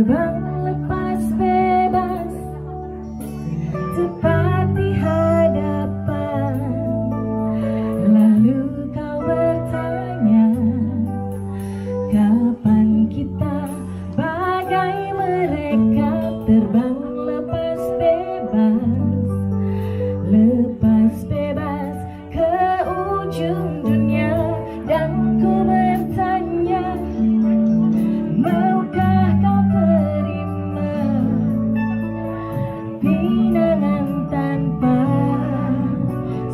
terbang lepas bebas tepat di hadapan. Lalu kau bertanya, kapan kita bagai mereka terbang lepas bebas ke ujung dunia. Dan ku bertanya, maukah kau terima pinangan tanpa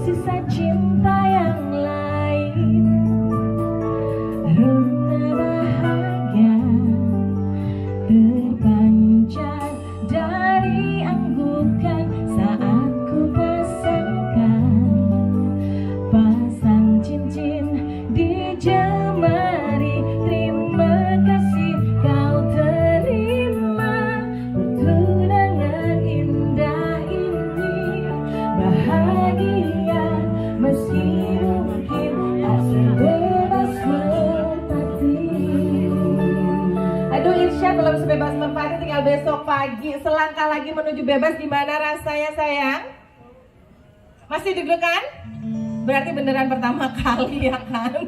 sisa cinta yang lain? Rona bahagia terpancar dari anggukan saat ku pasangkan pasang cincin di jemari. Terima kasih kau terima pertunangan indah ini. Bahagia meski mungkin tak sebebas merpati. Aduh Irsyad, belum sebebas merpati, tinggal besok pagi. Selangkah lagi menuju bebas. Gimana rasanya sayang? Masih deg-degan? Berarti beneran pertama kali ya kan?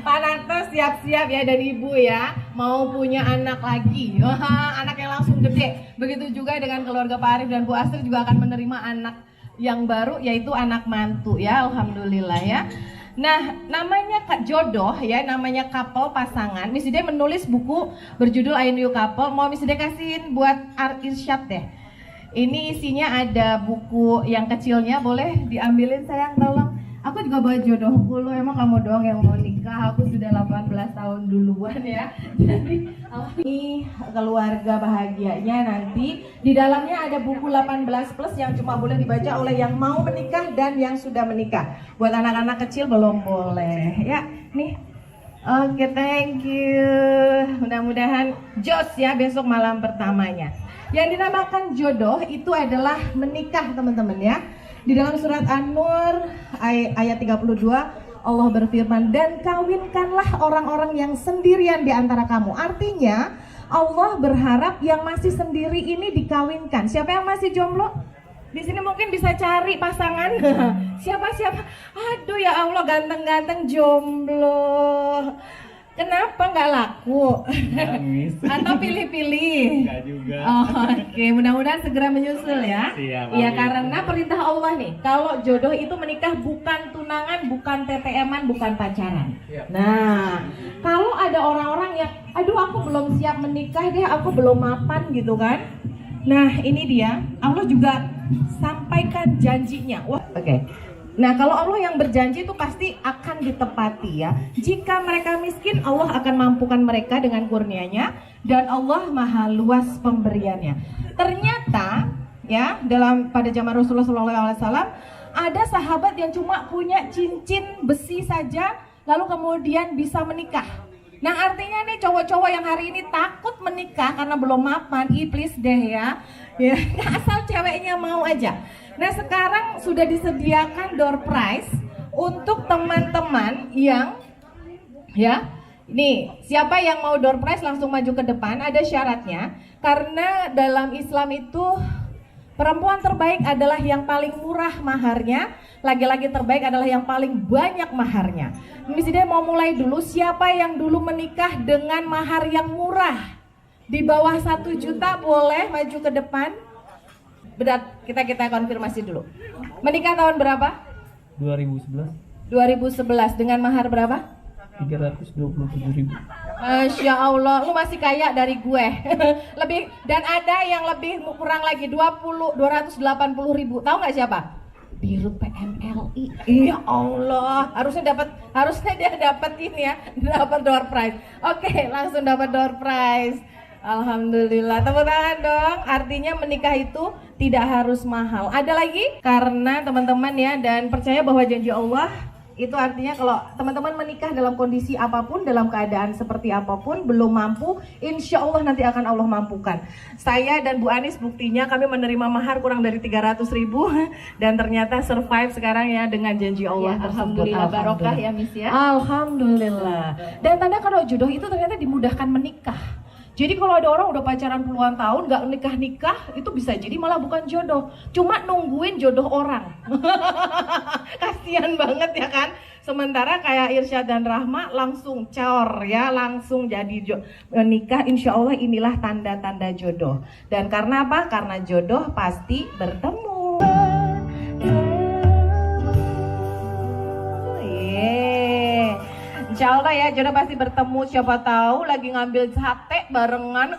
Pak Narto siap-siap ya dan ibu ya, mau punya anak lagi. Wah, anak yang langsung gede. Begitu juga dengan keluarga Pak Arif dan Bu Astri juga akan menerima anak yang baru, yaitu anak mantu ya. Alhamdulillah ya. Nah, namanya jodoh ya, namanya couple pasangan. Miss Dede menulis buku berjudul I Knew Couple. Mau Miss Dede kasihin buat Irsyad deh. Ini isinya ada buku yang kecilnya, boleh diambilin sayang tolong. Aku juga bawa jodohku, lo emang kamu doang yang mau nikah, aku sudah 18 tahun duluan ya. Jadi ini keluarga bahagianya nanti. Di dalamnya ada buku 18 plus yang cuma boleh dibaca oleh yang mau menikah dan yang sudah menikah. Buat anak-anak kecil belum boleh ya. Nih, oke, thank you. Mudah-mudahan jos ya besok malam pertamanya. Yang dinamakan jodoh itu adalah menikah teman-teman ya. Di dalam surat An-Nur ayat 32 Allah berfirman, dan kawinkanlah orang-orang yang sendirian di antara kamu. Artinya Allah berharap yang masih sendiri ini dikawinkan. Siapa yang masih jomblo? Di sini mungkin bisa cari pasangan. Siapa-siapa? Aduh ya Allah, ganteng-ganteng jomblo. Kenapa nggak laku? Nangis. Atau pilih-pilih? Nggak juga. Oh, oke, mudah-mudahan segera menyusul ya. Siap, Iya, amin. karena perintah Allah nih, kalau jodoh itu menikah bukan tunangan, bukan TTM-an, bukan pacaran. Siap. Nah, kalau ada orang-orang yang, aduh aku belum siap menikah deh, aku belum mapan gitu kan. Nah, ini dia, Allah juga sampaikan janjinya. Wah, oke. Nah, kalau Allah yang berjanji itu pasti akan ditepati ya. Jika mereka miskin, Allah akan mampukan mereka dengan kurnianya, dan Allah maha luas pemberiannya. Ternyata ya, pada zaman Rasulullah SAW ada sahabat yang cuma punya cincin besi saja lalu kemudian bisa menikah. Nah, artinya nih cowok-cowok yang hari ini takut menikah karena belum mapan, iblis deh ya. Ya, asal ceweknya mau aja. Nah, sekarang sudah disediakan door prize untuk teman-teman yang ya, nih, siapa yang mau door prize langsung maju ke depan. Ada syaratnya, karena dalam Islam itu perempuan terbaik adalah yang paling murah maharnya, laki-laki terbaik adalah yang paling banyak maharnya. Misalnya mau mulai dulu, siapa yang dulu menikah dengan mahar yang murah di bawah 1 juta boleh maju ke depan. Berat, kita konfirmasi dulu. Menikah tahun berapa? 2011. 2011 dengan mahar berapa? 327.000. Masya Allah, lu masih kaya dari gue. Lebih, dan ada yang lebih kurang lagi 280.000. Tahu nggak siapa? Dirut PMLI. Ya Allah, harusnya dia dapat ini ya, dapat door prize. Oke, langsung dapat door prize. Alhamdulillah, tepuk tangan dong. Artinya menikah itu tidak harus mahal. Ada lagi? Karena teman-teman ya, dan percaya bahwa janji Allah itu artinya kalau teman-teman menikah dalam kondisi apapun, dalam keadaan seperti apapun, belum mampu, insya Allah nanti akan Allah mampukan. Saya dan Bu Anis buktinya kami menerima mahar kurang dari 300.000 dan ternyata survive sekarang ya dengan janji Allah. Ya, alhamdulillah, barokah ya Miss ya. Alhamdulillah. Dan tanda kalau jodoh itu ternyata dimudahkan menikah. Jadi kalau ada orang udah pacaran puluhan tahun gak nikah-nikah, itu bisa jadi malah bukan jodoh, cuma nungguin jodoh orang. Kasian banget ya kan. Sementara kayak Irsyad dan Rahma langsung cor ya, langsung jadi nikah. Insya Allah inilah tanda-tanda jodoh. Dan karena apa? Karena jodoh pasti bertemu. Insya Allah ya, jodoh pasti bertemu. Siapa tahu lagi ngambil sate barengan,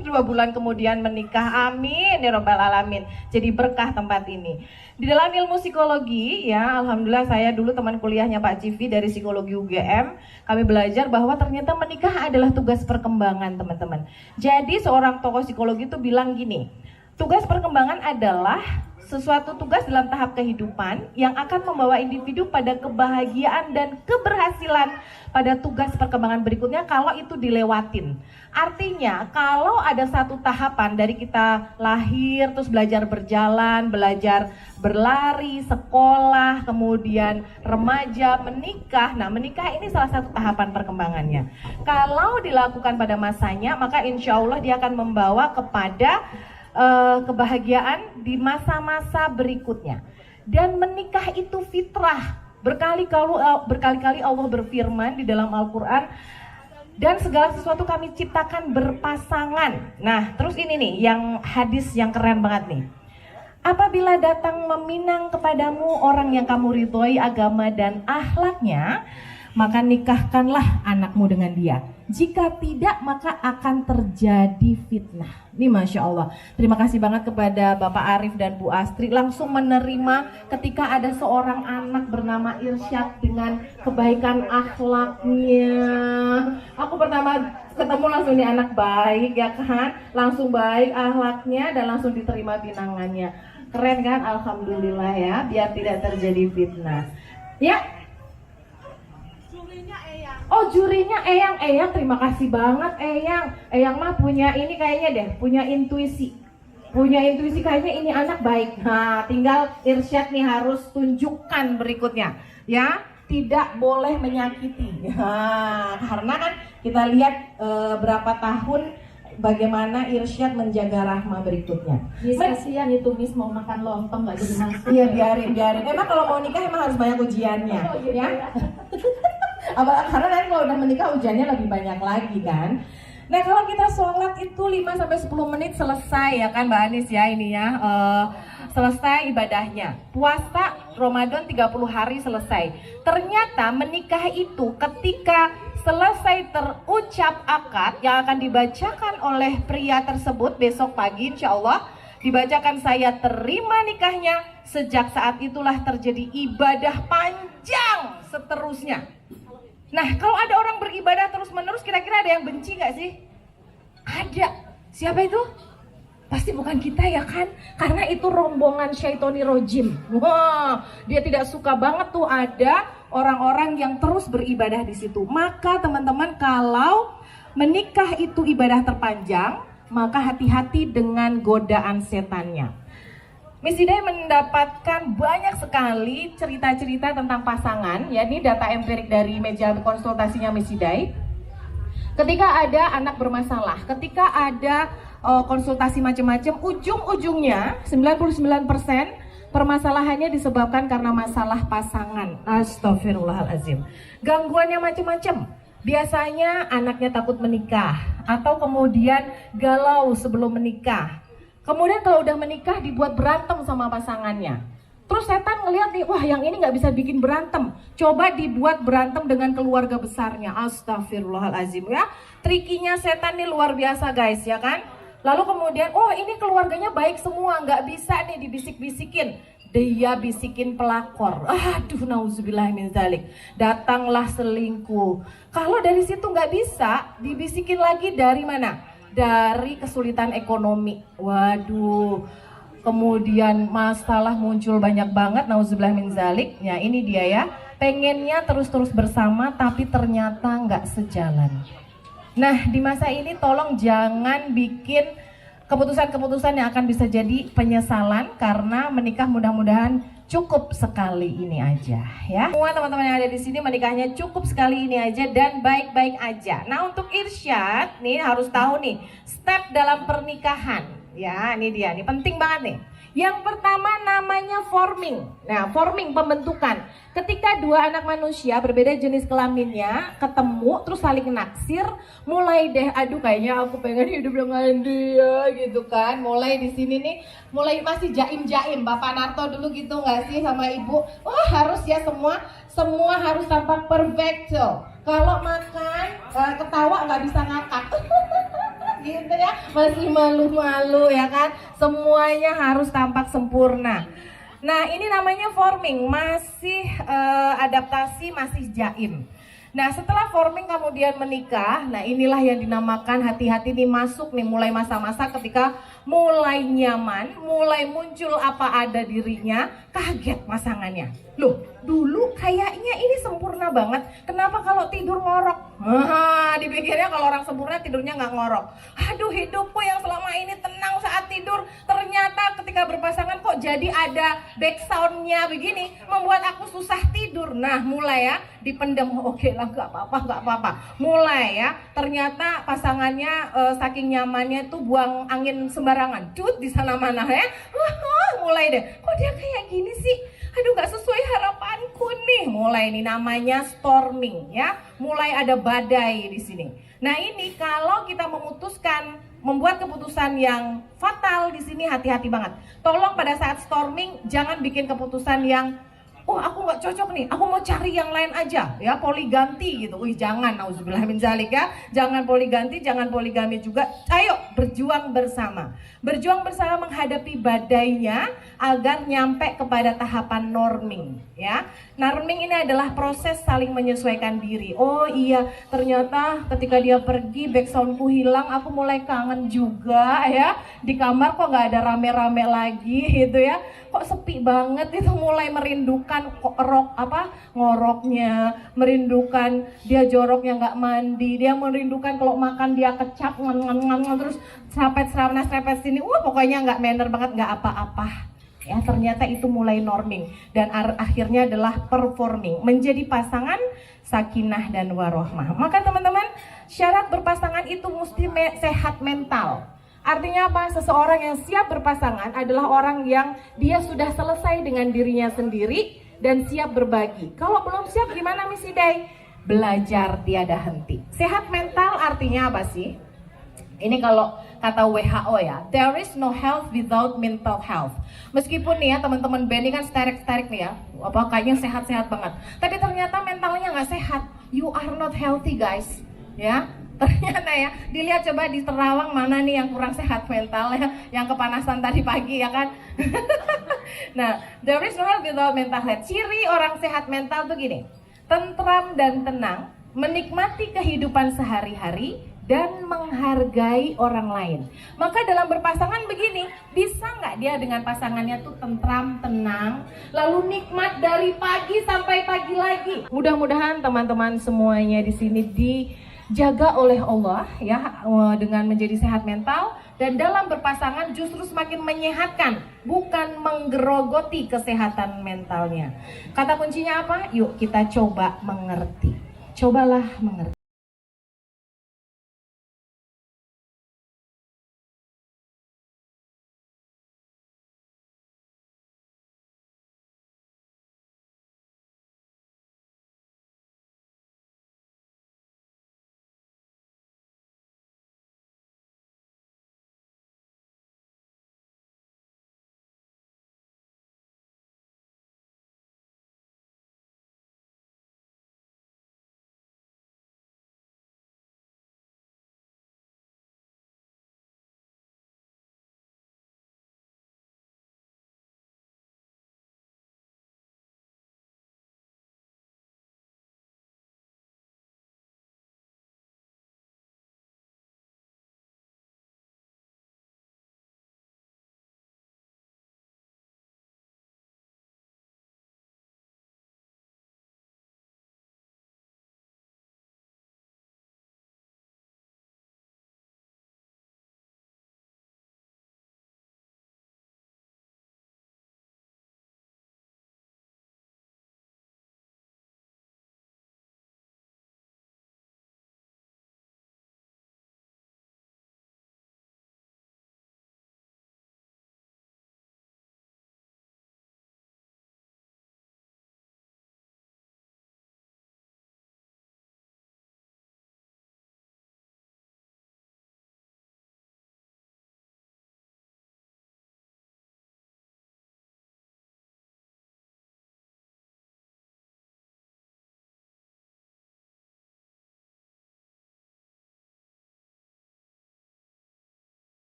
2 bulan kemudian menikah. Amin ya robbal alamin. Jadi berkah tempat ini. Di dalam ilmu psikologi ya, alhamdulillah saya dulu teman kuliahnya Pak Civi dari psikologi UGM. Kami belajar bahwa ternyata menikah adalah tugas perkembangan, teman-teman. Jadi seorang tokoh psikologi itu bilang gini, tugas perkembangan adalah sesuatu tugas dalam tahap kehidupan yang akan membawa individu pada kebahagiaan dan keberhasilan pada tugas perkembangan berikutnya kalau itu dilewatin. Artinya kalau ada satu tahapan dari kita lahir, terus belajar berjalan, belajar berlari, sekolah, kemudian remaja, menikah. Nah, menikah ini salah satu tahapan perkembangannya. Kalau dilakukan pada masanya, maka insya Allah dia akan membawa kepada kebahagiaan di masa-masa berikutnya. Dan menikah itu fitrah. Berkali-kali Allah berfirman di dalam Al-Quran, dan segala sesuatu kami ciptakan berpasangan. Nah, terus ini nih yang hadis yang keren banget nih. Apabila datang meminang kepadamu orang yang kamu ridhoi agama dan akhlaknya, maka nikahkanlah anakmu dengan dia. Jika tidak, maka akan terjadi fitnah. Ini Masya Allah. Terima kasih banget kepada Bapak Arif dan Bu Astri, langsung menerima ketika ada seorang anak bernama Irsyad dengan kebaikan akhlaknya. Aku pertama ketemu langsung nih anak baik ya kan, langsung baik akhlaknya dan langsung diterima pinangannya. Keren kan? Alhamdulillah ya, biar tidak terjadi fitnah. Ya. Oh, jurinya Eyang, terima kasih banget Eyang mah punya ini kayaknya deh, punya intuisi kayaknya ini anak baik. Nah, tinggal Irsyad nih harus tunjukkan berikutnya ya, tidak boleh menyakiti. Nah, karena kan kita lihat berapa tahun bagaimana Irsyad menjaga Rahma berikutnya. Kasihan itu Miss mau makan lontong nggak jadi masuk. Iya, biarin. Emang kalau mau nikah emang harus banyak ujiannya, ya. Karena nanti kalau udah menikah ujiannya lebih banyak lagi kan. Nah, kalau kita sholat itu 5-10 menit selesai ya kan Mbak Anis ya ini ya, selesai ibadahnya. Puasa Ramadan 30 hari selesai. Ternyata menikah itu ketika selesai terucap akad yang akan dibacakan oleh pria tersebut besok pagi insya Allah, dibacakan saya terima nikahnya, sejak saat itulah terjadi ibadah panjang seterusnya. Nah, kalau ada orang beribadah terus-menerus, kira-kira ada yang benci nggak sih? Ada. Siapa itu? Pasti bukan kita ya kan? Karena itu rombongan syaitoni rojim. Wah, dia tidak suka banget tuh ada orang-orang yang terus beribadah di situ. Maka teman-teman, kalau menikah itu ibadah terpanjang, maka hati-hati dengan godaan setannya. Miss Hidai mendapatkan banyak sekali cerita-cerita tentang pasangan, ya ini data empirik dari meja konsultasinya Miss Hidai. Ketika ada anak bermasalah, ketika ada konsultasi macam-macam, ujung-ujungnya 99% permasalahannya disebabkan karena masalah pasangan. Astagfirullahaladzim. Gangguannya macam-macam. Biasanya anaknya takut menikah, atau kemudian galau sebelum menikah. Kemudian kalau udah menikah dibuat berantem sama pasangannya. Terus setan ngeliat nih, wah yang ini nggak bisa bikin berantem. Coba dibuat berantem dengan keluarga besarnya. Astagfirullahalazim ya. Trikinya setan nih luar biasa guys ya kan. Lalu kemudian, oh ini keluarganya baik semua, nggak bisa nih dibisik-bisikin. Dia bisikin pelakor. Aduh, nauzubillah min dzalik. Datanglah selingkuh. Kalau dari situ nggak bisa, dibisikin lagi dari mana? Dari kesulitan ekonomi. Waduh, kemudian masalah muncul banyak banget, nauzubillah min dzalik. Ya ini dia ya, pengennya terus-terus bersama tapi ternyata nggak sejalan. Nah di masa ini tolong jangan bikin keputusan-keputusan yang akan bisa jadi penyesalan, karena menikah mudah-mudahan cukup sekali ini aja ya. Semua teman-teman yang ada di sini menikahnya cukup sekali ini aja dan baik-baik aja. Nah, untuk Irsyad nih harus tahu nih step dalam pernikahan. Ya, ini dia nih penting banget nih. Yang pertama namanya forming. Nah, forming pembentukan. Ketika dua anak manusia berbeda jenis kelaminnya ketemu terus saling naksir, mulai deh aduh kayaknya aku pengen hidup dengan dia gitu kan. Mulai di sini nih, mulai masih jaim-jaim. Bapak Narto dulu gitu nggak sih sama Ibu? Wah, harus ya semua harus tampak perfect tuh. Kalau makan ketawa nggak bisa ngakak. Gitu ya, masih malu-malu ya kan, semuanya harus tampak sempurna. Nah, ini namanya forming, masih adaptasi, masih jaim. Nah, setelah forming kemudian menikah, nah inilah yang dinamakan hati-hati nih masuk nih mulai masa-masa ketika mulai nyaman, mulai muncul apa ada dirinya, kaget pasangannya. Loh, dulu kayaknya ini sempurna banget, kenapa kalau tidur ngorok? Dipikirnya kalau orang sempurna tidurnya nggak ngorok. Aduh, hidupku yang selama ini tenang saat tidur, ternyata ketika berpasangan kok jadi ada backsoundnya begini, membuat aku susah tidur. Nah, mulai ya, dipendam, oke lah nggak apa-apa. Mulai ya, ternyata pasangannya saking nyamannya tuh buang angin sembarangan, cut di sana mana ya. Mulai deh, kok dia kayak gini sih? Aduh, nggak sesuai harapanku nih. Mulai nih namanya storming ya. Mulai ada badai di sini. Nah, ini kalau kita memutuskan membuat keputusan yang fatal di sini, hati-hati banget. Tolong pada saat storming jangan bikin keputusan yang oh aku nggak cocok nih, aku mau cari yang lain aja ya, poliganti gitu. Jangan, nauzubillah min zalik ya. Jangan poliganti, jangan poligami juga. Ayo berjuang bersama. Berjuang bersama menghadapi badainya agar nyampe kepada tahapan norming ya. Norming ini adalah proses saling menyesuaikan diri. Oh iya, ternyata ketika dia pergi backsoundku hilang, aku mulai kangen juga ya. Di kamar kok nggak ada rame-rame lagi gitu ya. Kok sepi banget, itu mulai merindukan ngoroknya, merindukan dia joroknya nggak mandi, dia merindukan kalau makan dia kecap terus serapet sini, pokoknya nggak manner banget, nggak apa-apa. Ya, ternyata itu mulai norming dan akhirnya adalah performing, menjadi pasangan sakinah dan warohmah. Maka teman-teman, syarat berpasangan itu mesti sehat mental. Artinya apa? Seseorang yang siap berpasangan adalah orang yang dia sudah selesai dengan dirinya sendiri dan siap berbagi. Kalau belum siap gimana Miss Idai? Belajar tiada henti. Sehat mental artinya apa sih? Ini kalau kata WHO ya, there is no health without mental health. Meskipun nih ya teman-teman Benny kan sterek-sterek nih ya, kayaknya sehat-sehat banget. Tapi ternyata mentalnya nggak sehat. You are not healthy guys, ya. Ternyata ya, dilihat coba di Terawang mana nih yang kurang sehat mentalnya, yang kepanasan tadi pagi ya kan. Nah, there is no health without mental health. Ciri orang sehat mental tuh gini, tentram dan tenang, menikmati kehidupan sehari-hari, dan menghargai orang lain. Maka dalam berpasangan begini, bisa nggak dia dengan pasangannya tuh tentram, tenang, lalu nikmat dari pagi sampai pagi lagi. Mudah-mudahan teman-teman semuanya di sini dijaga oleh Allah ya, dengan menjadi sehat mental, dan dalam berpasangan justru semakin menyehatkan, bukan menggerogoti kesehatan mentalnya. Kata kuncinya apa? Yuk kita coba mengerti. Cobalah mengerti.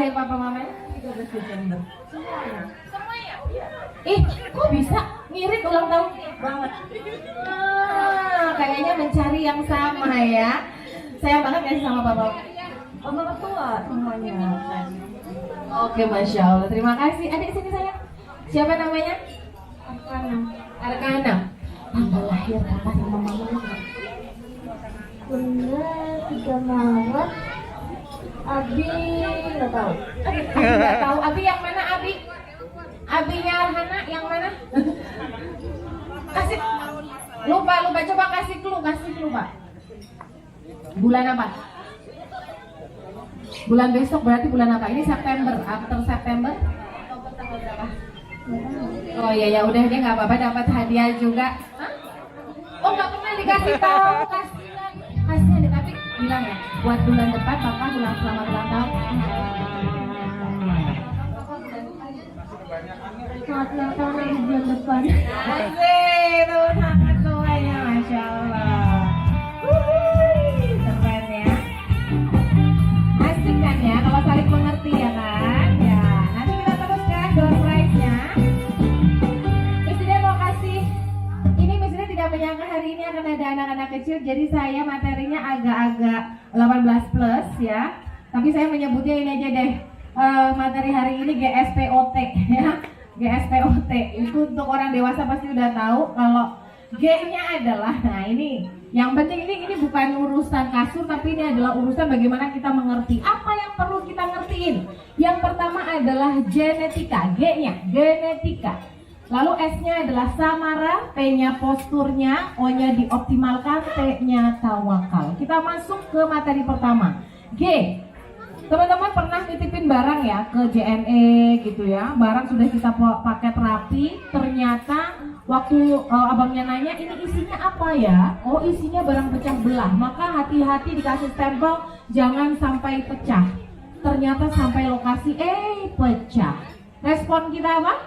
lahir papa mamanya? 13 Desember. Semuanya? Ih, kok bisa ngirit ulang tahun banget? Kayaknya mencari yang sama ya. Sayang banget gak sih sama papa? Oh, papa tua semuanya. Oke, Masya Allah. Terima kasih. Adik sini sayang. Siapa namanya? Arkana. Tanggal lahir papa sama mama. Bunda 3 Maret. Abi nggak tahu. Abi nggak tahu. Abi yang mana Abi? Abinya Hana yang mana? Kasih. Lupa. Coba kasih clue Pak. Bulan apa? Bulan besok berarti bulan apa? Ini September. After September? Oktober tanggal berapa? Oh iya ya udah deh nggak apa-apa dapat hadiah juga. Hah? Oh nggak pernah dikasih tahu kasih deh tapi bilang ya buat bulan depan papa selamat ulang tahun. Selamat ulang tahun lagi bulan depan. Asik, tuh sangat tuanya, Masya Allah. Keren ya. Asik kan ya, kalau saling mengerti ya kan? Ya, nanti kita teruskan door prize-nya. Miss Dida mau kasih, ini Miss Dida tidak menyangka hari ini akan ada anak-anak kecil, jadi saya materinya agak-agak 18 plus ya. Tapi saya menyebutnya ini aja deh, materi hari ini GSPOT ya. GSPOT itu untuk orang dewasa pasti udah tahu kalau G-nya adalah, nah ini yang penting ini bukan urusan kasur tapi ini adalah urusan bagaimana kita mengerti apa yang perlu kita ngertiin. Yang pertama adalah genetika, G-nya genetika. Lalu S-nya adalah samara, P-nya posturnya, O-nya dioptimalkan, T-nya tawakal. Kita masuk ke materi pertama, G. Teman-teman pernah titipin barang ya ke JNE gitu ya, barang sudah kita paket rapi, ternyata waktu abangnya nanya ini isinya apa ya, oh isinya barang pecah belah, maka hati-hati dikasih stempel jangan sampai pecah. Ternyata sampai lokasi pecah. Respon kita apa?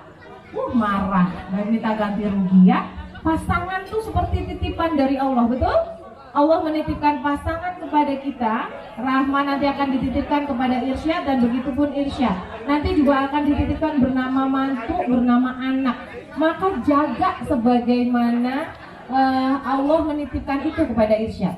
Marah dan minta ganti rugi ya. Pasangan tuh seperti titipan dari Allah, betul? Allah menitipkan pasangan kepada kita, Rahma nanti akan dititipkan kepada Irsyad dan begitupun Irsyad. Nanti juga akan dititipkan bernama mantu, bernama anak. Maka jaga sebagaimana Allah menitipkan itu kepada Irsyad.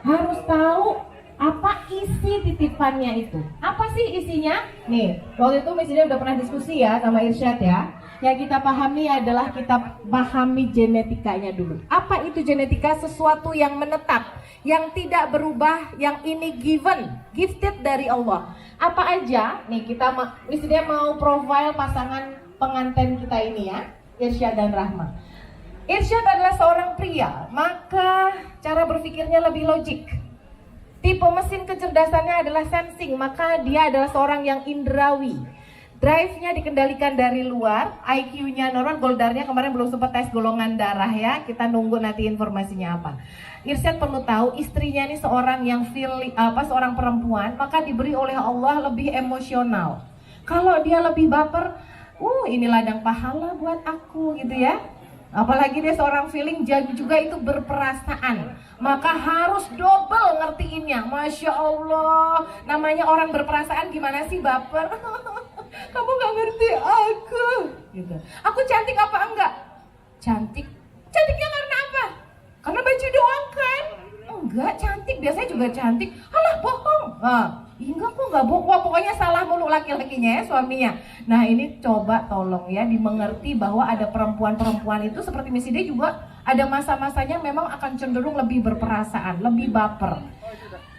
Harus tahu apa isi titipannya itu. Apa sih isinya? Nih, waktu itu Miss Ida udah pernah diskusi ya sama Irsyad ya. Yang kita pahami adalah kita pahami genetikanya dulu. Apa itu genetika? Sesuatu yang menetap, yang tidak berubah, yang ini gifted dari Allah. Apa aja? Nih kita Miss Ida mau profile pasangan pengantin kita ini ya, Irsyad dan Rahma. Irsyad adalah seorang pria, maka cara berpikirnya lebih logik. Tipe mesin kecerdasannya adalah sensing, maka dia adalah seorang yang indrawi. Drive-nya dikendalikan dari luar, IQ-nya normal, Goldarnya kemarin belum sempat tes golongan darah ya, kita nunggu nanti informasinya apa. Irsyad perlu tahu istrinya ini seorang yang seorang perempuan, maka diberi oleh Allah lebih emosional. Kalau dia lebih baper, ini ladang pahala buat aku gitu ya. Apalagi dia seorang feeling juga itu berperasaan, maka harus double ngertiinnya. Masya Allah, namanya orang berperasaan gimana sih baper? Kamu gak ngerti aku gitu. Aku cantik apa enggak? Cantiknya karena apa? Karena baju doang kan? Enggak, cantik, biasanya juga cantik. Alah bohong. Enggak kok enggak bohong. Wah, pokoknya salah mulu laki-lakinya ya, suaminya. Nah ini coba tolong ya dimengerti bahwa ada perempuan-perempuan itu seperti Miss Ida juga ada masa-masanya memang akan cenderung lebih berperasaan, lebih baper.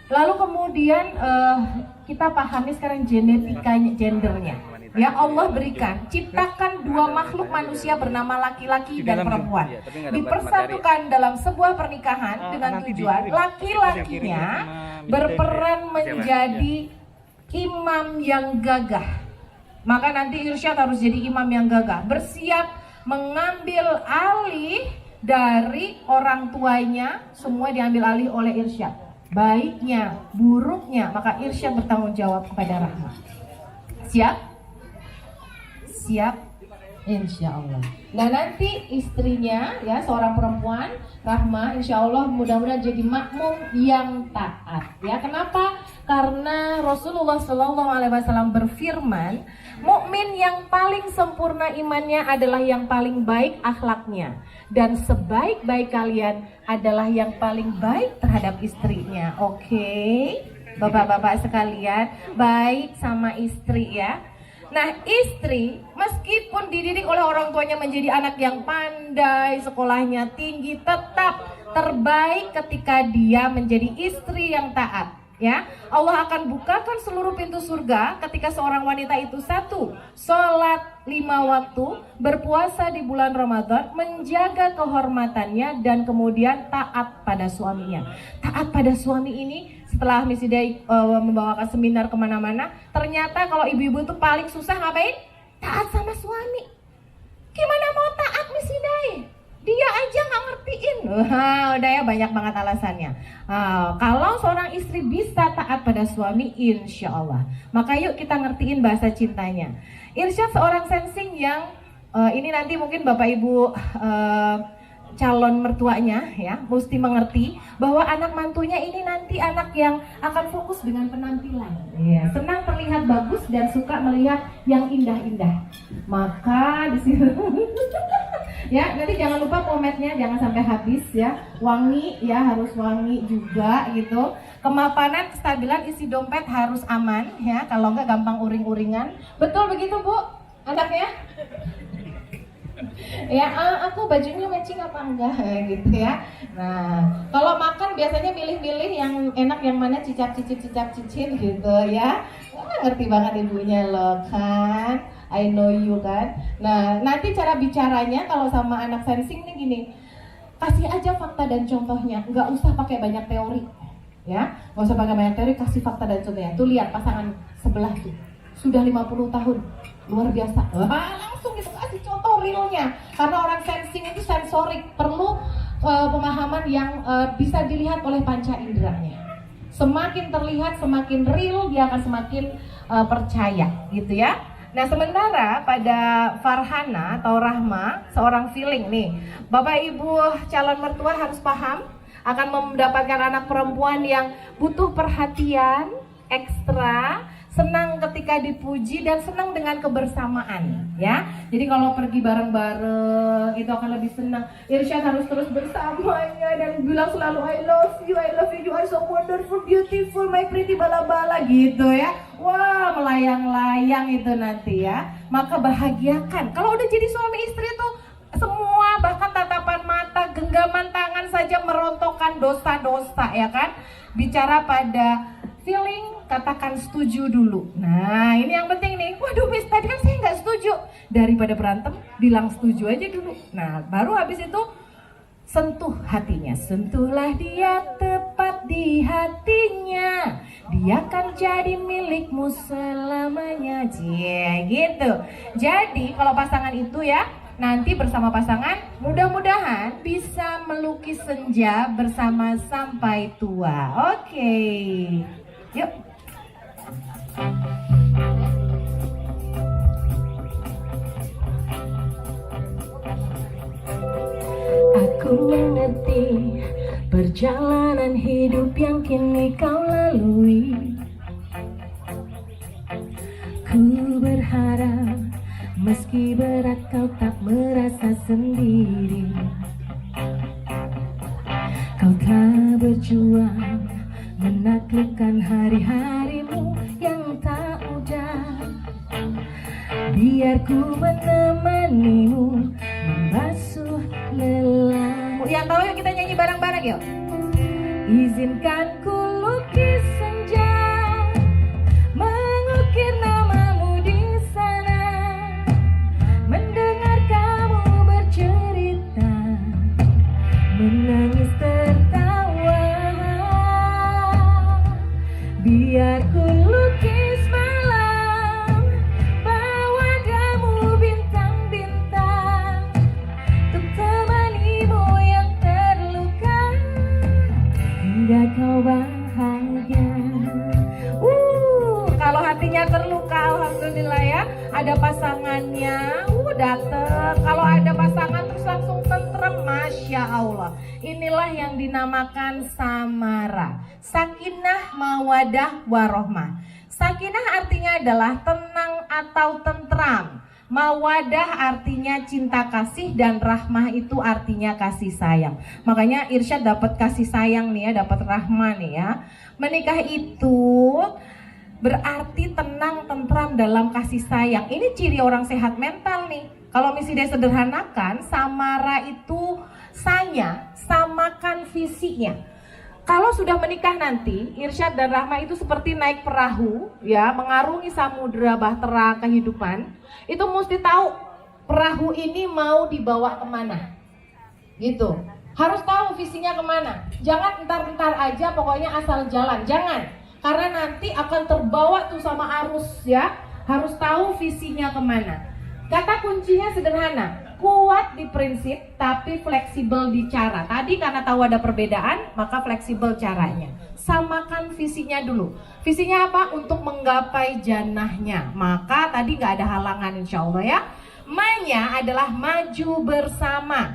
Lalu kemudian kita pahami sekarang genetikanya, gendernya. Ya Allah berikan, ciptakan dua makhluk manusia bernama laki-laki dan perempuan. Dipersatukan dalam sebuah pernikahan dengan tujuan laki-lakinya berperan menjadi imam yang gagah. Maka nanti Irsyad harus jadi imam yang gagah, bersiap mengambil alih dari orang tuanya, semua diambil alih oleh Irsyad. Baiknya, buruknya, maka Irsyad bertanggung jawab kepada Rahma. Siap? Siap? Insya Allah. Nah nanti istrinya ya seorang perempuan Rahma, insya Allah mudah-mudahan jadi makmum yang taat. Ya kenapa? Karena Rasulullah SAW berfirman, mukmin yang paling sempurna imannya adalah yang paling baik akhlaknya, dan sebaik-baik kalian adalah yang paling baik terhadap istrinya. Oke, bapak-bapak sekalian, baik sama istri ya. Nah istri meskipun dididik oleh orang tuanya menjadi anak yang pandai, sekolahnya tinggi, tetap terbaik ketika dia menjadi istri yang taat. Ya, Allah akan bukakan seluruh pintu surga ketika seorang wanita itu satu, sholat 5 waktu, berpuasa di bulan Ramadan, menjaga kehormatannya, dan kemudian taat pada suaminya. Taat pada suami ini setelah Miss Hidai membawakan seminar kemana-mana, ternyata kalau ibu-ibu itu paling susah ngapain? Taat sama suami. Gimana mau taat Miss Hidai? Dia aja nggak ngertiin. Udah ya, banyak banget alasannya. Kalau seorang istri bisa taat pada suami, insya Allah. Maka yuk kita ngertiin bahasa cintanya. Irsyad seorang sensing yang ini nanti mungkin bapak ibu calon mertuanya ya mesti mengerti bahwa anak mantunya ini nanti anak yang akan fokus dengan penampilan. Ya, senang terlihat bagus dan suka melihat yang indah-indah. Maka di sini ya nanti jangan lupa pomade-nya jangan sampai habis ya. Wangi ya, harus wangi juga gitu. Kemapanan, kestabilan isi dompet harus aman ya. Kalau enggak gampang uring-uringan. Betul begitu Bu? Anaknya? Ya, aku bajunya matching apa enggak gitu ya. Nah, kalau makan biasanya milih-milih yang enak yang mana, cicip-cicip gitu ya. Ngerti banget ibunya loh kan. I know you kan. Nah, nanti cara bicaranya kalau sama anak sensing nih gini. Kasih aja fakta dan contohnya, nggak usah pakai banyak teori. Ya, nggak usah pakai banyak teori, kasih fakta dan contohnya. Tuh lihat pasangan sebelah tuh. Sudah 50 tahun. Luar biasa. Langsung gitu kasih contoh realnya. Karena orang sensing itu sensorik, perlu pemahaman yang bisa dilihat oleh panca inderanya. Semakin terlihat, semakin real, dia akan semakin percaya gitu ya. Nah sementara pada Farhana atau Rahma, seorang feeling nih, Bapak Ibu calon mertua harus paham akan mendapatkan anak perempuan yang butuh perhatian ekstra, senang ketika dipuji, dan senang dengan kebersamaan ya. Jadi kalau pergi bareng-bareng itu akan lebih senang. Irsyad harus terus bersamanya dan bilang selalu I love you, you are so wonderful, beautiful, my pretty bala-bala gitu ya. Wah, melayang-layang itu nanti ya. Maka bahagiakan. Kalau udah jadi suami istri itu semua, bahkan tatapan mata, genggaman tangan saja merontokkan dosa-dosa ya kan. Bicara pada feeling, katakan setuju dulu. Nah ini yang penting nih. Waduh Miss, tadi kan saya nggak setuju. Daripada berantem, bilang setuju aja dulu. Nah baru habis itu sentuh hatinya. Sentuhlah dia tepat di hatinya, dia kan jadi milikmu selamanya. Cie gitu. Jadi kalau pasangan itu ya, nanti bersama pasangan mudah-mudahan bisa melukis senja bersama sampai tua. Oke, yuk. Aku mengerti perjalanan hidup yang kini kau lalui. Ku berharap meski berat kau tak merasa sendiri. Kau telah berjuang menaklukkan hari-harimu yang tak mudah. Biar ku menemanimu membasuh lelahmu. Yang tahu yuk kita nyanyi bareng-bareng yuk. Izinkan ku lukis senja, mengukir namamu di sana, mendengar kamu bercerita, menangis tertawa. Biar ku lukis malam, bawa kamu bintang-bintang, untuk temanimu yang terluka hingga kau bahagia. Kalau hatinya terluka, alhamdulillah ya, ada pasangannya. datang. Kalau ada pasangan terus langsung tentrem, Masya Allah. Inilah yang dinamakan samara. Sakinah, mawadah, warohmah. Sakinah artinya adalah tenang atau tentram. Mawadah artinya cinta kasih, dan rahmah itu artinya kasih sayang. Makanya Irsyad dapat kasih sayang nih ya, dapat rahmah nih ya. Menikah itu berarti tenang, tentram dalam kasih sayang. Ini ciri orang sehat mental nih. Kalau misalnya sederhanakan, samara itu sanya, samakan visinya. Kalau sudah menikah nanti, Irsyad dan Rahma itu seperti naik perahu ya, mengarungi samudera bahtera kehidupan. Itu mesti tahu perahu ini mau dibawa kemana gitu. Harus tahu visinya kemana. Jangan entar-entar aja pokoknya asal jalan, jangan. Karena nanti akan terbawa tuh sama arus ya. Harus tahu visinya kemana. Kata kuncinya sederhana, kuat di prinsip tapi fleksibel di cara. Tadi karena tahu ada perbedaan, maka fleksibel caranya. Samakan visinya dulu. Visinya apa? Untuk menggapai jannahnya. Maka tadi nggak ada halangan insya Allah ya. Ma-nya adalah maju bersama.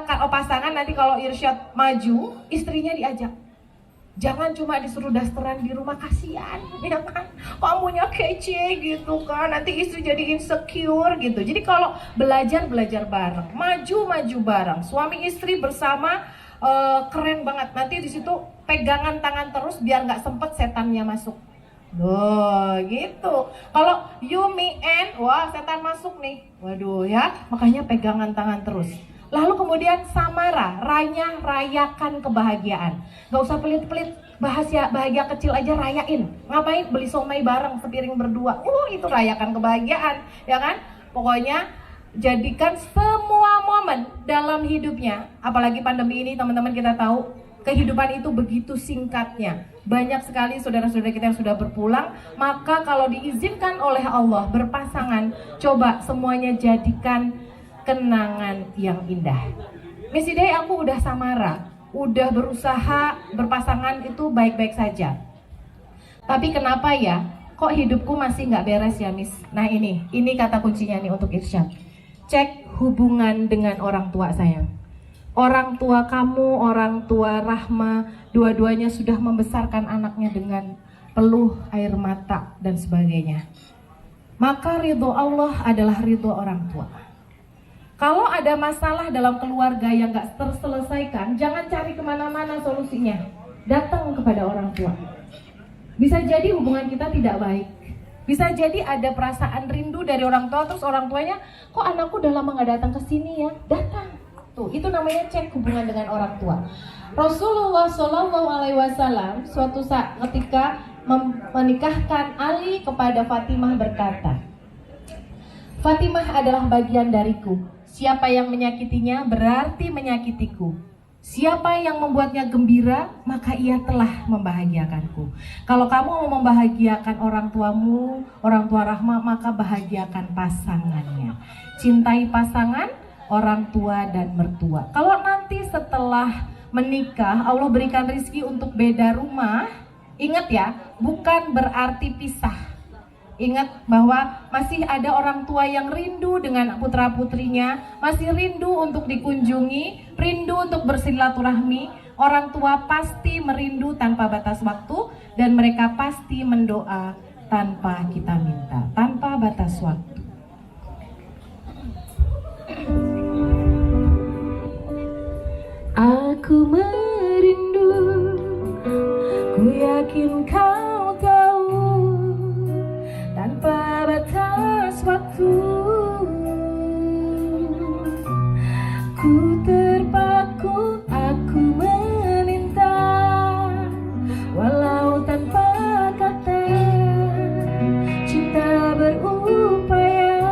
Kalau pasangan nanti kalau Irsyad maju, istrinya diajak. Jangan cuma disuruh dasteran di rumah, kasihan ya kan, kamunya kece gitu kan, nanti istri jadi insecure gitu. Jadi kalau belajar bareng, maju bareng, suami istri bersama, keren banget. Nanti di situ pegangan tangan terus biar nggak sempet setannya masuk. Loh gitu. Kalau you me and, wah setan masuk nih, waduh ya, makanya pegangan tangan terus. Lalu kemudian samara, rayakan kebahagiaan. Gak usah pelit-pelit, bahagia kecil aja rayain. Ngapain beli somai bareng sepiring berdua? Itu rayakan kebahagiaan, ya kan? Pokoknya jadikan semua momen dalam hidupnya. Apalagi pandemi ini teman-teman kita tahu, kehidupan itu begitu singkatnya. Banyak sekali saudara-saudara kita yang sudah berpulang. Maka kalau diizinkan oleh Allah berpasangan, coba semuanya jadikan kenangan yang indah. Misi Day aku udah samara, udah berusaha berpasangan itu baik-baik saja. Tapi kenapa ya, kok hidupku masih nggak beres ya Miss? Nah ini kata kuncinya nih untuk Irsyad. Cek hubungan dengan orang tua sayang. Orang tua kamu, orang tua Rahma, dua-duanya sudah membesarkan anaknya dengan peluh air mata dan sebagainya. Maka ridho Allah adalah ridho orang tua. Kalau ada masalah dalam keluarga yang gak terselesaikan, jangan cari kemana-mana solusinya. Datang kepada orang tua. Bisa jadi hubungan kita tidak baik. Bisa jadi ada perasaan rindu dari orang tua, terus orang tuanya, kok anakku udah lama gak datang ke sini ya? Datang. Tuh, itu namanya cek hubungan dengan orang tua. Rasulullah SAW suatu saat ketika menikahkan Ali kepada Fatimah berkata, Fatimah adalah bagian dariku. Siapa yang menyakitinya berarti menyakitiku. Siapa yang membuatnya gembira, maka ia telah membahagiakanku. Kalau kamu mau membahagiakan orang tuamu, orang tua Rahma, maka bahagiakan pasangannya. Cintai pasangan, orang tua dan mertua. Kalau nanti setelah menikah, Allah berikan rezeki untuk beda rumah, ingat ya, bukan berarti pisah. Ingat bahwa masih ada orang tua yang rindu dengan putra-putrinya, masih rindu untuk dikunjungi, rindu untuk bersilaturahmi. Orang tua pasti merindu tanpa batas waktu, dan mereka pasti mendoa tanpa kita minta, tanpa batas waktu. Aku merindu, ku yakin kau tahu, tanpa batas waktu. Ku terpaku, aku meminta, walau tanpa kata, cinta berupaya.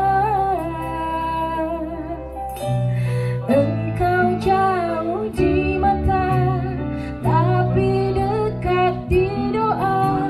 Engkau jauh di mata, tapi dekat di doa.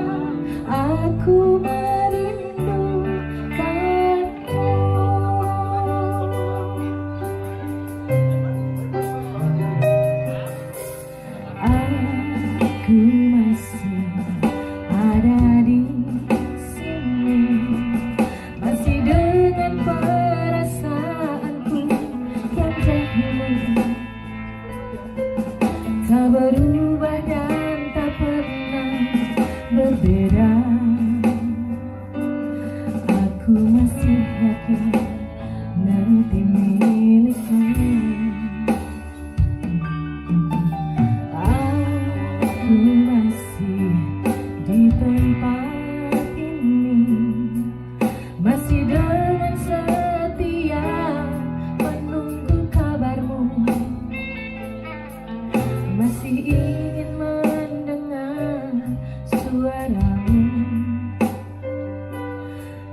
suaramu.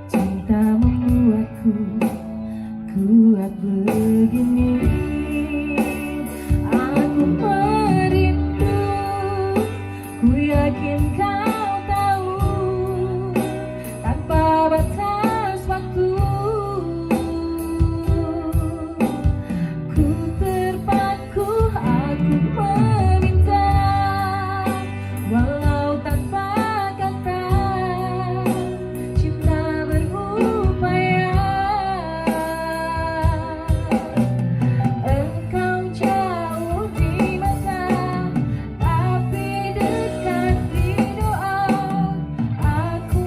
Cinta membuatku kuat begini. Aku merindu, ku yakin kau tahu, tanpa batas waktu. Ku terpaku, aku meminta, walau tanpa kata, cinta berupaya. Engkau jauh di mata, tapi dekat di doa. Aku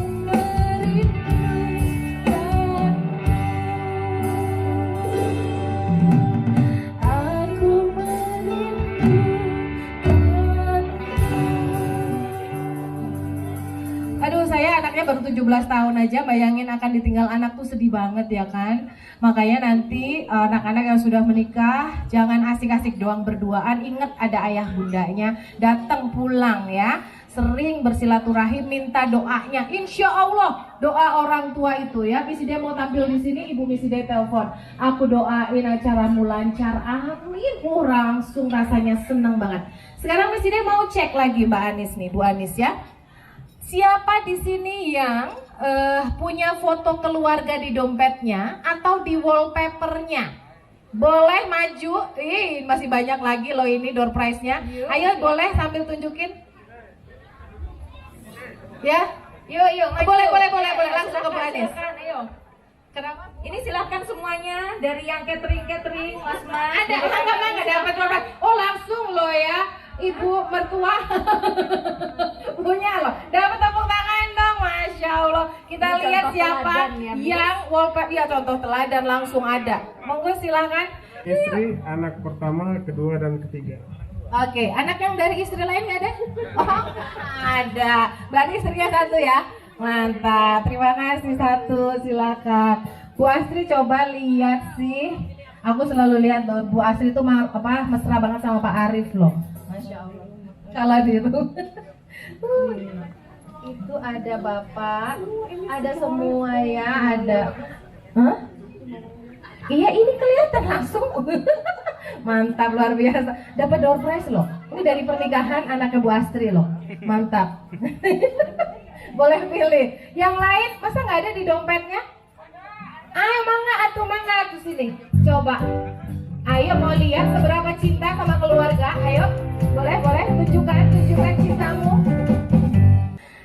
Aduh, saya anaknya baru 17 tahun aja, bayangin akan ditinggal anak tuh sedih banget ya kan. Makanya nanti anak-anak yang sudah menikah jangan asik-asik doang berduaan, ingat ada ayah bundanya, datang pulang ya. Sering bersilaturahim, minta doanya. Insya Allah doa orang tua itu ya. Misi dia mau tampil di sini, Ibu Misi dia telepon. Aku doain acaramu lancar, amin. Langsung rasanya seneng banget. Sekarang Misi dia mau cek lagi Mbak Anis nih, Bu Anis ya. Siapa di sini yang punya foto keluarga di dompetnya atau di wallpapernya? Boleh maju. Ih, masih banyak lagi loh ini door prize-nya. Ayo boleh sambil tunjukin. Ya, Yuk, maju. boleh langsung ke Bu Anis. Silakan, ayo. Kenapa? Ini silahkan semuanya dari yang catering, Mas. Ada, enggak dapat door prize. Oh langsung loh ya, Ibu mertua punya loh. Dapat tepuk tangan dong, Masya Allah. Kita Ini lihat contoh siapa teladan ya, Bu. yang wallpaper. Ya contoh teladan langsung ada. Monggo silakan. Istri, anak pertama, kedua, dan ketiga. Oke, anak yang dari istri lain nggak ada? Oh, ada. Berarti istrinya satu ya. Mantap. Terima kasih satu. Silakan. Bu Astri coba lihat sih. Aku selalu lihat Bu Astri itu mesra banget sama Pak Arif loh. Masya Allah. Kalau itu. Itu ada Bapak, ada semua ya, ada. Hah? Iya, ini kelihatan langsung. Mantap, luar biasa. Dapat door prize loh. Ini dari pernikahan anaknya Bu Astri loh. Mantap. Boleh pilih. Yang lain masa nggak ada di dompetnya? Ayo mangga atuh sini. Coba. Ayo mau lihat seberapa cinta sama keluarga. Ayo. Boleh tunjukkan cintamu.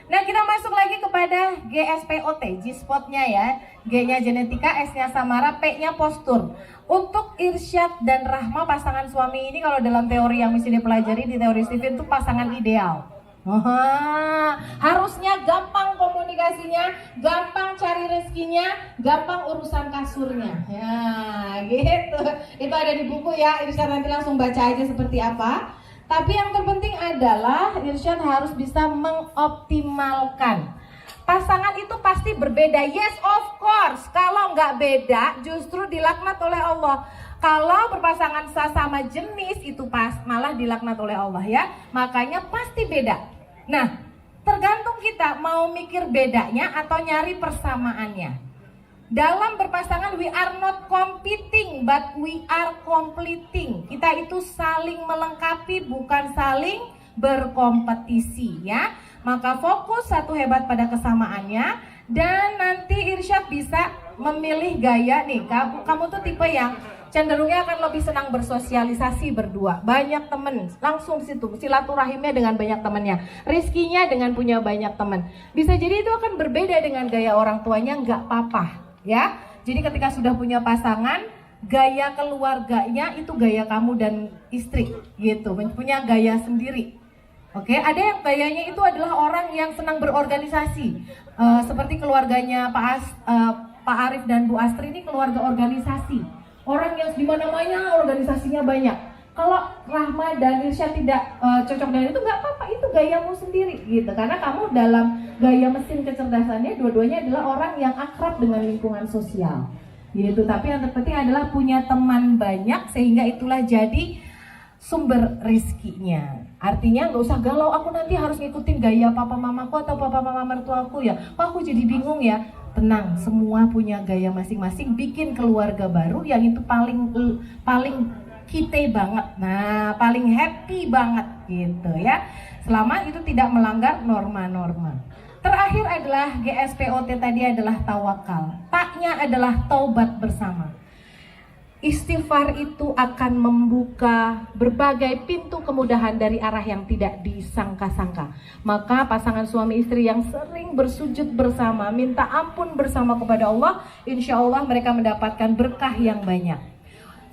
Nah, kita masuk lagi kepada GSPOT, G-spotnya ya. G-nya genetika, S-nya samara, P-nya postur. Untuk Irsyad dan Rahma, pasangan suami ini kalau dalam teori yang mesti dipelajari di teori Steven itu pasangan ideal. Harusnya gampang komunikasinya, gampang cari rezekinya, gampang urusan kasurnya. Ya, gitu. Itu ada di buku ya. Irsyad nanti langsung baca aja seperti apa. Tapi yang terpenting adalah Irsyad harus bisa mengoptimalkan. Pasangan itu pasti berbeda. Yes, of course. Kalau nggak beda, justru dilaknat oleh Allah. Kalau berpasangan sesama jenis itu malah dilaknat oleh Allah ya. Makanya pasti beda. Nah, tergantung kita mau mikir bedanya atau nyari persamaannya. Dalam berpasangan we are not competing but we are completing. Kita itu saling melengkapi bukan saling berkompetisi ya. Maka fokus satu hebat pada kesamaannya. Dan nanti Irsyad bisa memilih gaya nih. Kamu tuh tipe yang cenderungnya akan lebih senang bersosialisasi berdua. Banyak temen, langsung situ silaturahimnya dengan banyak temennya, rizkinya dengan punya banyak temen. Bisa jadi itu akan berbeda dengan gaya orang tuanya, nggak apa-apa ya. Jadi ketika sudah punya pasangan, gaya keluarganya itu gaya kamu dan istri gitu, punya gaya sendiri. Oke, ada yang gayanya itu adalah orang yang senang berorganisasi, seperti keluarganya Pak Arif dan Bu Astri ini keluarga organisasi. Orang yang di mana-mana organisasinya banyak. Kalau Rahma dan Irsyad tidak cocok dengan itu, nggak apa-apa, itu gayamu sendiri gitu. Karena kamu dalam gaya mesin kecerdasannya dua-duanya adalah orang yang akrab dengan lingkungan sosial gitu. Tapi yang terpenting adalah punya teman banyak, sehingga itulah jadi sumber rizkinya. Artinya nggak usah galau, aku nanti harus ngikutin gaya papa mamaku atau papa mama mertuaku ya. Kok aku jadi bingung ya? Tenang, semua punya gaya masing-masing. Bikin keluarga baru yang itu paling kita banget. Nah, paling happy banget gitu ya. Selama itu tidak melanggar norma-norma. Terakhir adalah GSPOT tadi adalah tawakal. Taknya adalah taubat bersama. Istighfar itu akan membuka berbagai pintu kemudahan dari arah yang tidak disangka-sangka. Maka pasangan suami istri yang sering bersujud bersama, minta ampun bersama kepada Allah, insya Allah mereka mendapatkan berkah yang banyak.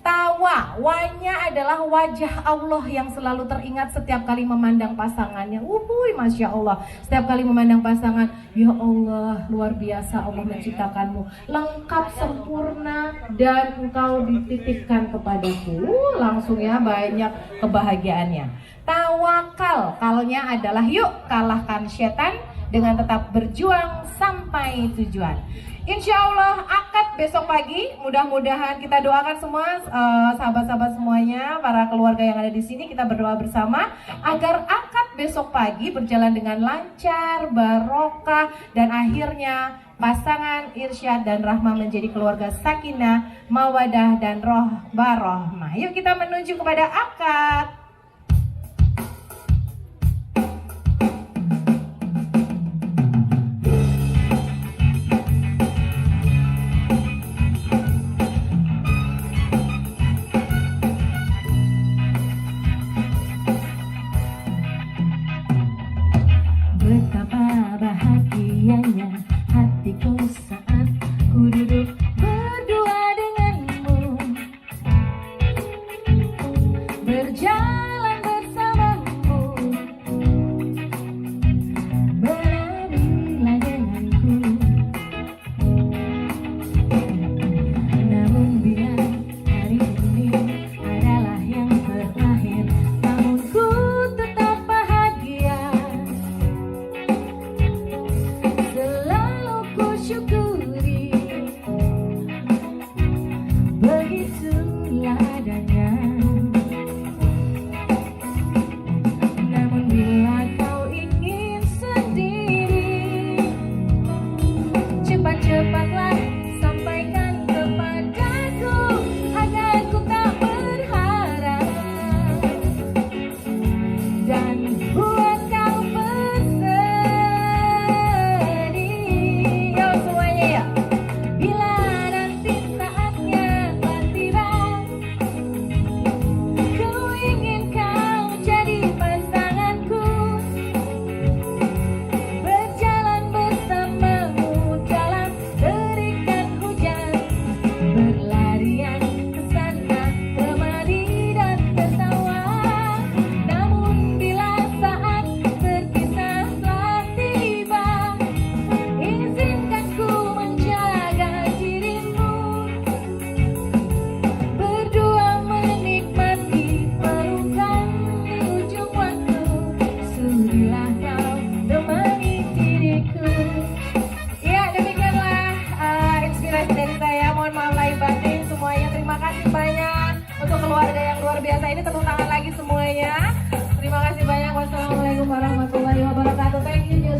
Tawa, wanya adalah wajah Allah yang selalu teringat setiap kali memandang pasangannya. Masya Allah, setiap kali memandang pasangan, ya Allah, luar biasa Allah menciptakanmu, lengkap, sempurna, dan engkau dititipkan kepadaku. Langsung ya, banyak kebahagiaannya. Tawakal, kalnya adalah yuk kalahkan setan dengan tetap berjuang sampai tujuan. Insya Allah akad besok pagi, mudah-mudahan kita doakan semua sahabat-sahabat semuanya, para keluarga yang ada di sini, kita berdoa bersama agar akad besok pagi berjalan dengan lancar, barokah, dan akhirnya pasangan Irsyad dan Rahma menjadi keluarga sakinah, mawadah, dan barohmah. Yuk kita menuju kepada akad. Betapa bahagianya hatiku saat ku duduk berdua denganmu, berjalan bersamamu, berlarilah denganku. Namun bila hari ini adalah yang terakhir, namun ku tetap bahagia. Selalu ku syukuri, begitulah adanya. Namun bila kau ingin sendiri, cepat-cepatlah sampaikan kepadaku agar ku tak berharap dan buat kau bersedih. Yo semuanya ya. Bila nanti saatnya telah tiba, ku ingin kau jadi pasanganku, berjalan bersamamu dalam terikan hujan, berlarian ke sana kemari dan tertawa. Namun bila saat berpisah telah tiba, izinkan ku menjaga dirimu, berdua menikmati pelukan di ujung waktu. Sudilah kau temani diriku. Ya, demikianlah inspirasi dari saya. Mohon maaf lahir batin semuanya. Terima kasih banyak untuk keluarga yang luar biasa ini. Tepuk tangan lagi semuanya. Terima kasih banyak. Wassalamualaikum warahmatullahi wabarakatuh. Thank you.